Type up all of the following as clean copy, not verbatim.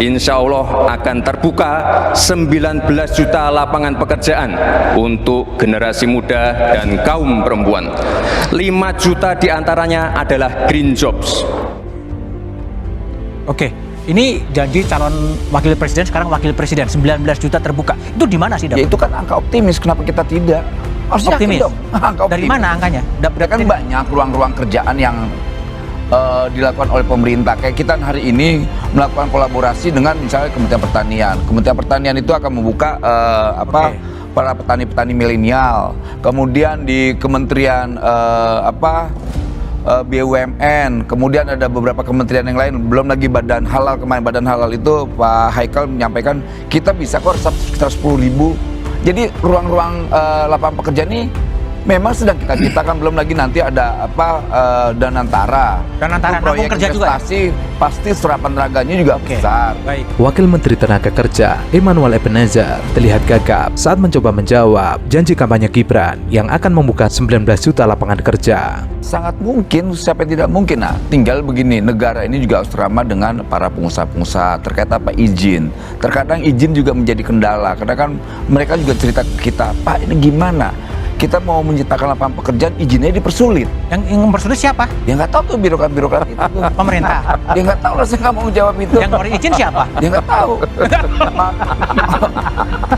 Insya Allah akan terbuka 19 juta lapangan pekerjaan untuk generasi muda dan kaum perempuan. 5 juta diantaranya adalah green jobs. Oke, ini janji calon wakil presiden, sekarang wakil presiden 19 juta terbuka. Itu di mana sih, Dok? Ya itu kan angka optimis, kenapa kita tidak? Harus Optimis? yakin dong. Angka optimis. Dari mana angkanya? Kan banyak ruang-ruang kerjaan yang dilakukan oleh pemerintah. Kayak kita hari ini melakukan kolaborasi dengan misalnya Kementerian Pertanian. Kementerian Pertanian itu akan membuka para petani-petani milenial. Kemudian di Kementerian BUMN, kemudian ada beberapa kementerian yang lain, belum lagi Badan Halal. Kemarin Badan Halal itu Pak Haikal menyampaikan kita bisa kok sekitar 10.000. Jadi ruang-ruang lapangan pekerjaan ini memang sedang kita ciptakan, belum lagi nanti ada Danantara. Danantara proyek kerja investasi juga. Pasti serapan tenaganya juga besar. Baik. Wakil Menteri Tenaga Kerja Emmanuel Ebenezer terlihat gagap saat mencoba menjawab janji kampanye Gibran yang akan membuka 19 juta lapangan kerja. Sangat mungkin, siapa yang tidak mungkin. Nah, tinggal begini, negara ini juga harus ramah dengan para pengusaha-pengusaha terkait apa izin. Terkadang izin juga menjadi kendala, karena kan mereka juga cerita ke kita, Pak ini gimana? Kita mau menciptakan lapangan pekerjaan, izinnya dipersulit. Yang mempersulit siapa? Dia nggak tahu tuh birokrat-birokrat itu. Pemerintah. Dia nggak tahu lah, saya nggak mau jawab itu. Yang ngeluarin izin siapa? Dia nggak tahu.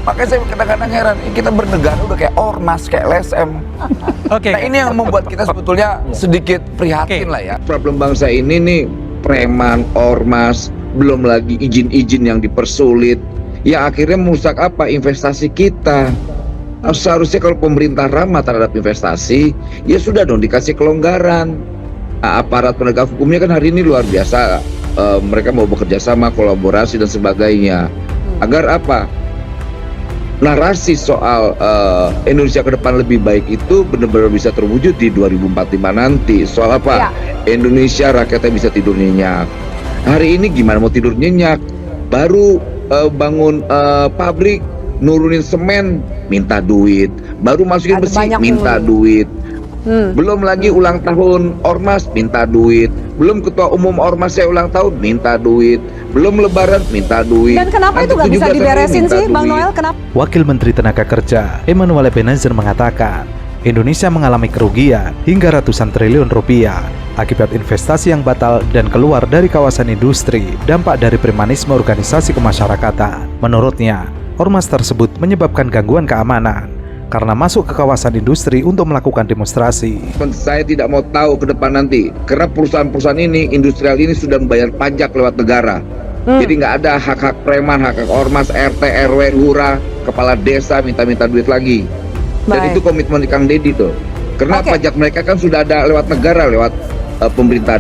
Makanya saya kadang-kadang heran, kita bernegara udah kayak ormas, kayak LSM. Oke. Nah ini yang membuat kita sebetulnya sedikit prihatin lah ya. Problem bangsa ini nih, preman, ormas, belum lagi izin-izin yang dipersulit. Ya akhirnya merusak apa? Investasi kita. Seharusnya kalau pemerintah ramah terhadap investasi, ya sudah dong dikasih kelonggaran. Nah, aparat penegak hukumnya kan hari ini luar biasa. Mereka mau bekerja sama, kolaborasi dan sebagainya. Agar apa? Narasi soal Indonesia ke depan lebih baik itu benar-benar bisa terwujud di 2045 nanti. Soal apa? Indonesia rakyatnya bisa tidur nyenyak. Hari ini gimana mau tidur nyenyak? Baru bangun pabrik, nurunin semen, minta duit. Baru masukin besi, minta duit. Belum lagi ulang tahun ormas, minta duit. Belum ketua umum ormas saya ulang tahun, minta duit. Belum lebaran, minta duit. Dan kenapa Nanti itu nggak bisa diberesin sih, Bang duit. Noel? Kenapa? Wakil Menteri Tenaga Kerja Emmanuel Ebenezer mengatakan, Indonesia mengalami kerugian hingga ratusan triliun rupiah akibat investasi yang batal dan keluar dari kawasan industri, dampak dari premanisme organisasi kemasyarakatan. Menurutnya, ormas tersebut menyebabkan gangguan keamanan karena masuk ke kawasan industri untuk melakukan demonstrasi. Saya tidak mau tahu ke depan nanti, karena perusahaan-perusahaan ini, industrial ini sudah membayar pajak lewat negara. Jadi nggak ada hak-hak preman, hak-hak ormas, RT, RW, lurah, kepala desa minta-minta duit lagi. Dan itu komitmen Kang Deddy tuh. Karena pajak mereka kan sudah ada lewat negara, lewat pemerintah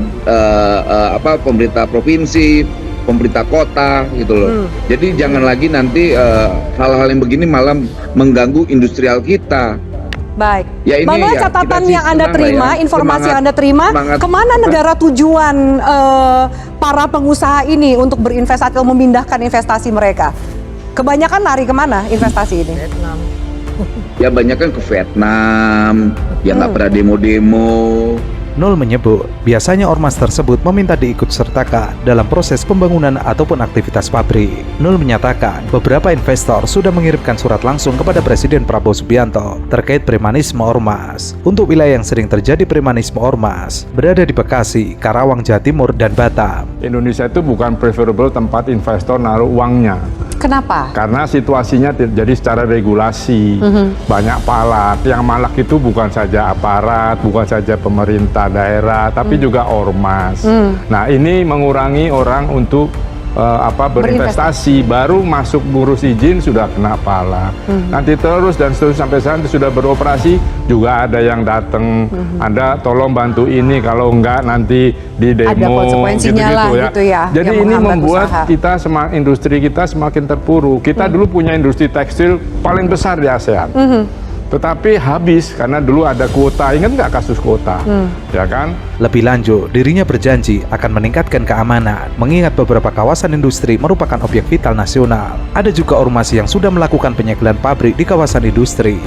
pemerintah provinsi, pemerintah kota gitu loh. Jadi jangan lagi nanti hal-hal yang begini malah mengganggu industrial kita. Baik. Ya, ini Bang Noel, ya, catatan kita sih yang Anda senang terima, lah ya. informasi yang Anda terima, kemana negara tujuan para pengusaha ini untuk berinvestasi atau memindahkan investasi mereka? Kebanyakan lari kemana investasi ini? Vietnam. Ya banyak kan ke Vietnam, ya nggak pernah demo-demo. Nol menyebut, biasanya ormas tersebut meminta diikutsertakan dalam proses pembangunan ataupun aktivitas pabrik. Nol menyatakan, beberapa investor sudah mengirimkan surat langsung kepada Presiden Prabowo Subianto terkait premanisme ormas. Untuk wilayah yang sering terjadi premanisme ormas, berada di Bekasi, Karawang, Jawa Timur, dan Batam. Indonesia itu bukan preferable tempat investor naruh uangnya. Kenapa? Karena situasinya terjadi secara regulasi, banyak palak. Yang malak itu bukan saja aparat, bukan saja pemerintah daerah, tapi juga ormas. Nah, ini mengurangi orang untuk berinvestasi. Baru masuk ngurus izin sudah kena palak. Nanti terus dan seterusnya sampai saat sudah beroperasi juga ada yang datang. Anda tolong bantu ini, kalau enggak nanti di demo. Ada konsekuensinya lah gitu ya. Jadi ini membuat kita industri kita semakin terpuruk. Kita dulu punya industri tekstil paling besar di ASEAN. Tetapi habis karena dulu ada kuota, ingat nggak kasus kuota, ya kan? Lebih lanjut, dirinya berjanji akan meningkatkan keamanan, mengingat beberapa kawasan industri merupakan objek vital nasional. Ada juga ormas yang sudah melakukan penyegelan pabrik di kawasan industri.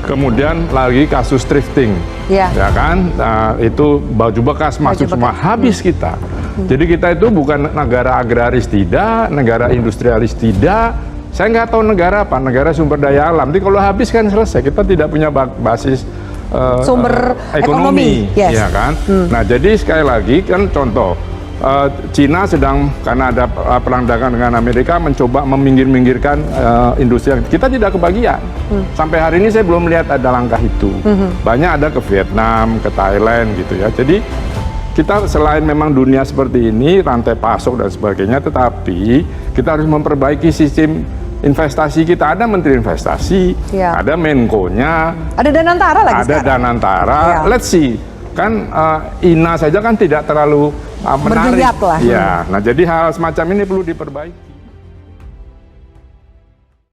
kemudian lagi kasus thrifting, Ya. ya kan? Nah, itu baju bekas masuk semua, habis kita. Jadi kita itu bukan negara agraris tidak, negara industrialis tidak. Saya nggak tahu negara apa, negara sumber daya alam. Jadi kalau habis kan selesai, kita tidak punya basis Sumber ekonomi, yes. ya kan? Nah, jadi sekali lagi kan contoh. Cina sedang, karena ada perang dagang dengan Amerika, mencoba meminggir-minggirkan industri. Kita tidak kebagian. Sampai hari ini saya belum melihat ada langkah itu. Banyak ada ke Vietnam, ke Thailand gitu ya. Jadi kita selain memang dunia seperti ini, rantai pasok dan sebagainya, tetapi kita harus memperbaiki sistem investasi kita. Ada Menteri Investasi, Ya. ada Menko-nya, Ada Danantara lagi ada sekarang. Danantara. Ya. Let's see. Kan INA saja kan tidak terlalu menarik. Bergeliat lah. Ya, nah jadi hal semacam ini perlu diperbaiki.